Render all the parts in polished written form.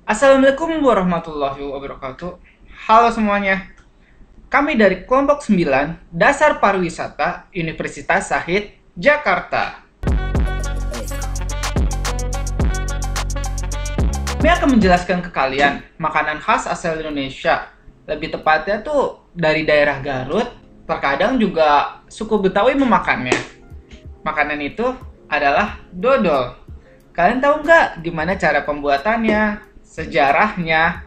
Assalamualaikum warahmatullahi wabarakatuh. Halo semuanya. Kami dari kelompok 9 Dasar Pariwisata Universitas Sahid, Jakarta. Kami akan menjelaskan ke kalian makanan khas asal Indonesia. Lebih tepatnya tuh dari daerah Garut. Terkadang juga suku Betawi memakannya. Makanan itu adalah dodol. Kalian tahu nggak gimana cara pembuatannya, sejarahnya,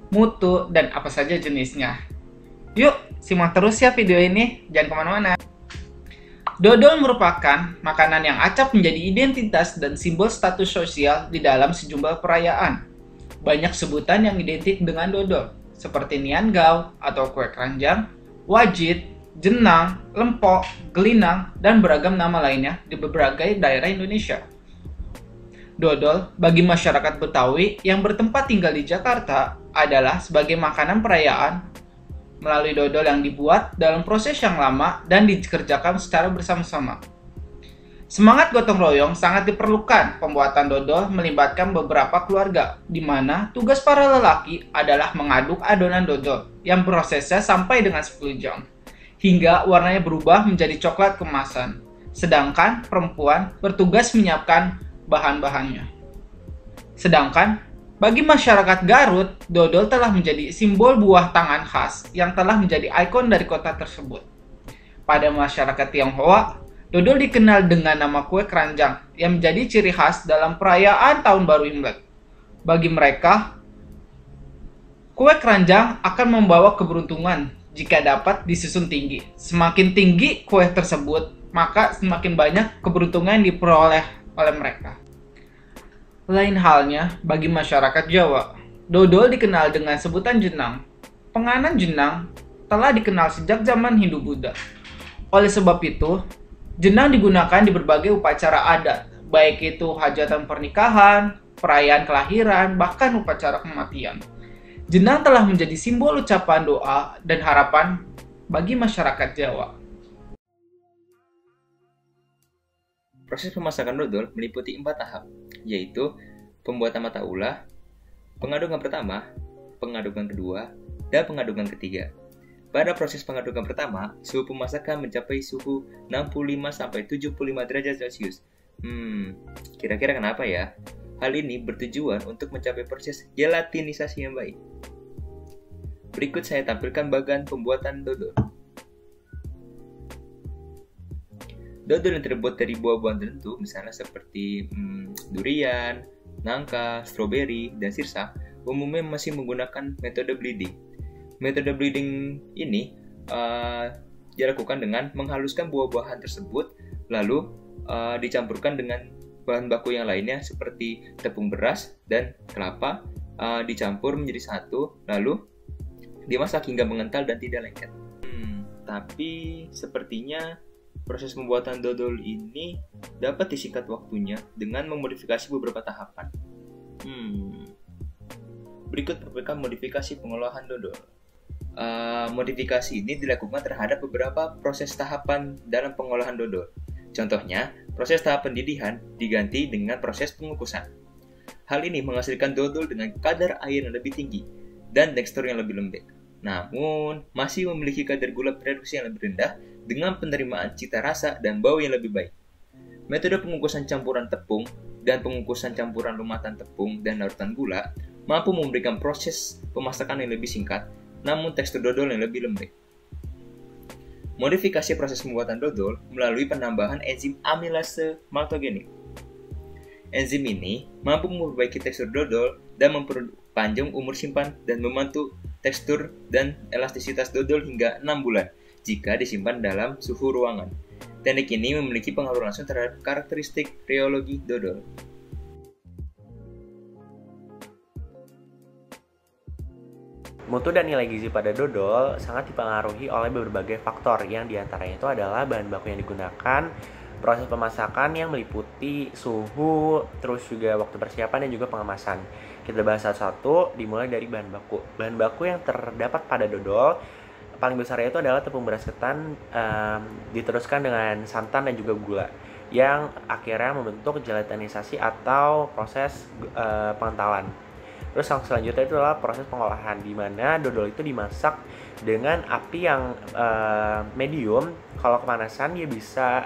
mutu, dan apa saja jenisnya? Yuk, simak terus ya video ini, jangan kemana-mana. Dodol merupakan makanan yang acap menjadi identitas dan simbol status sosial di dalam sejumlah perayaan. Banyak sebutan yang identik dengan dodol, seperti niangau atau kue keranjang, wajit, jenang, lempok, gelinang, dan beragam nama lainnya di berbagai daerah Indonesia. Dodol bagi masyarakat Betawi yang bertempat tinggal di Jakarta adalah sebagai makanan perayaan melalui dodol yang dibuat dalam proses yang lama dan dikerjakan secara bersama-sama. Semangat gotong royong sangat diperlukan. Pembuatan dodol melibatkan beberapa keluarga, di mana tugas para lelaki adalah mengaduk adonan dodol yang prosesnya sampai dengan 10 jam, hingga warnanya berubah menjadi coklat kemasan. Sedangkan perempuan bertugas menyiapkan bahan-bahannya. Sedangkan bagi masyarakat Garut, dodol telah menjadi simbol buah tangan khas yang telah menjadi ikon dari kota tersebut. Pada masyarakat Tionghoa, dodol dikenal dengan nama kue keranjang yang menjadi ciri khas dalam perayaan Tahun Baru Imlek. Bagi mereka, kue keranjang akan membawa keberuntungan jika dapat disusun tinggi. Semakin tinggi kue tersebut, maka semakin banyak keberuntungan yang diperoleh oleh mereka. Lain halnya bagi masyarakat Jawa, dodol dikenal dengan sebutan jenang. Penganan jenang telah dikenal sejak zaman Hindu-Buddha. Oleh sebab itu, jenang digunakan di berbagai upacara adat, baik itu hajatan pernikahan, perayaan kelahiran, bahkan upacara kematian. Jenang telah menjadi simbol ucapan doa dan harapan bagi masyarakat Jawa. Proses pemasakan dodol meliputi 4 tahap, yaitu pembuatan mata ulah, pengadukan pertama, pengadukan kedua, dan pengadukan ketiga. Pada proses pengadukan pertama, suhu pemasakan mencapai suhu 65-75 derajat Celcius. Kira-kira kenapa ya? Hal ini bertujuan untuk mencapai proses gelatinisasi yang baik. Berikut saya tampilkan bagian pembuatan dodol. Dodol yang terbuat dari buah-buahan tertentu, misalnya seperti durian, nangka, stroberi, dan sirsak, umumnya masih menggunakan metode bleeding. Metode bleeding ini dilakukan dengan menghaluskan buah-buahan tersebut, lalu dicampurkan dengan bahan baku yang lainnya seperti tepung beras dan kelapa, dicampur menjadi satu, lalu dimasak hingga mengental dan tidak lengket. Tapi sepertinya proses pembuatan dodol ini dapat disingkat waktunya dengan memodifikasi beberapa tahapan. Berikut merupakan modifikasi pengolahan dodol. Modifikasi ini dilakukan terhadap beberapa proses tahapan dalam pengolahan dodol. Contohnya, proses tahap pendidihan diganti dengan proses pengukusan. Hal ini menghasilkan dodol dengan kadar air yang lebih tinggi dan tekstur yang lebih lembek. Namun, masih memiliki kadar gula reduksi yang lebih rendah dengan penerimaan cita rasa dan bau yang lebih baik. Metode pengukusan campuran tepung dan pengukusan campuran lumatan tepung dan larutan gula mampu memberikan proses pemasakan yang lebih singkat, namun tekstur dodol yang lebih lembek. Modifikasi proses pembuatan dodol melalui penambahan enzim amilase maltogenik. Enzim ini mampu memperbaiki tekstur dodol dan memperpanjang umur simpan dan membantu tekstur dan elastisitas dodol hingga 6 bulan jika disimpan dalam suhu ruangan. Teknik ini memiliki pengaruh langsung terhadap karakteristik reologi dodol. Mutu dan nilai gizi pada dodol sangat dipengaruhi oleh berbagai faktor yang diantaranya itu adalah bahan baku yang digunakan, proses pemasakan yang meliputi suhu, terus juga waktu persiapan dan juga pengemasan. Kita bahas satu-satu, dimulai dari bahan baku. Bahan baku yang terdapat pada dodol paling besar itu adalah tepung beras ketan diteruskan dengan santan dan juga gula yang akhirnya membentuk gelatinisasi atau proses pengentalan. Terus yang selanjutnya itu adalah proses pengolahan, di mana dodol itu dimasak dengan api yang medium. Kalau kepanasan dia bisa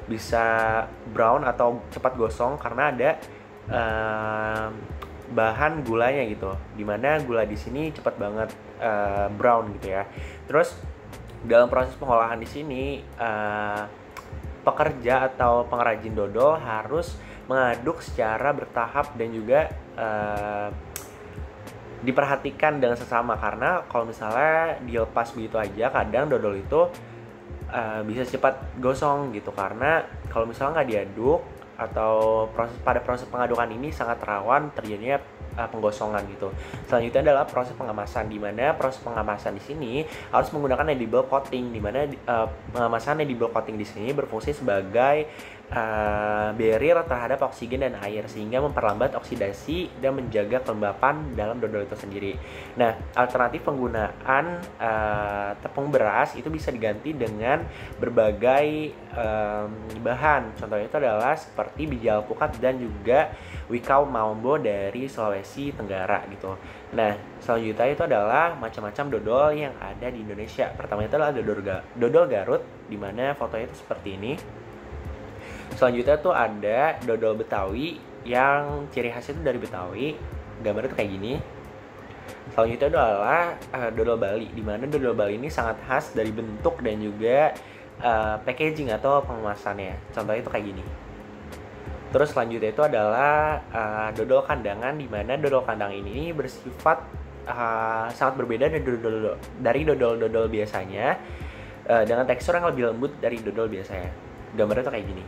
bisa brown atau cepat gosong karena ada bahan gulanya gitu, dimana gula di sini cepat banget brown gitu ya. Terus dalam proses pengolahan di sini pekerja atau pengrajin dodol harus mengaduk secara bertahap dan juga diperhatikan dengan sesama, karena kalau misalnya dilepas begitu aja kadang dodol itu bisa cepat gosong gitu, karena kalau misalnya nggak diaduk atau pada proses pengadukan ini sangat rawan terjadinya penggosongan gitu. Selanjutnya adalah proses pengemasan, di mana proses pengemasan di sini harus menggunakan edible coating, di mana pengemasan edible coating di sini berfungsi sebagai barrier terhadap oksigen dan air sehingga memperlambat oksidasi dan menjaga kelembapan dalam dodol itu sendiri. Nah, alternatif penggunaan tepung beras itu bisa diganti dengan berbagai bahan. Contohnya itu adalah seperti biji alpukat dan juga wikau mambo dari Sulawesi Tenggara gitu. Nah, selanjutnya itu adalah macam-macam dodol yang ada di Indonesia. Pertama itu adalah dodol Garut, di mana fotonya itu seperti ini. Selanjutnya tuh ada dodol Betawi yang ciri khasnya itu dari Betawi, gambarnya tuh kayak gini. Selanjutnya adalah dodol Bali, di mana dodol Bali ini sangat khas dari bentuk dan juga packaging atau pengemasannya. Contohnya itu kayak gini. Terus selanjutnya itu adalah dodol kandangan, di mana dodol kandang ini bersifat sangat berbeda dari dodol-dodol biasanya, dengan tekstur yang lebih lembut dari dodol biasanya. Gambarnya tuh kayak gini.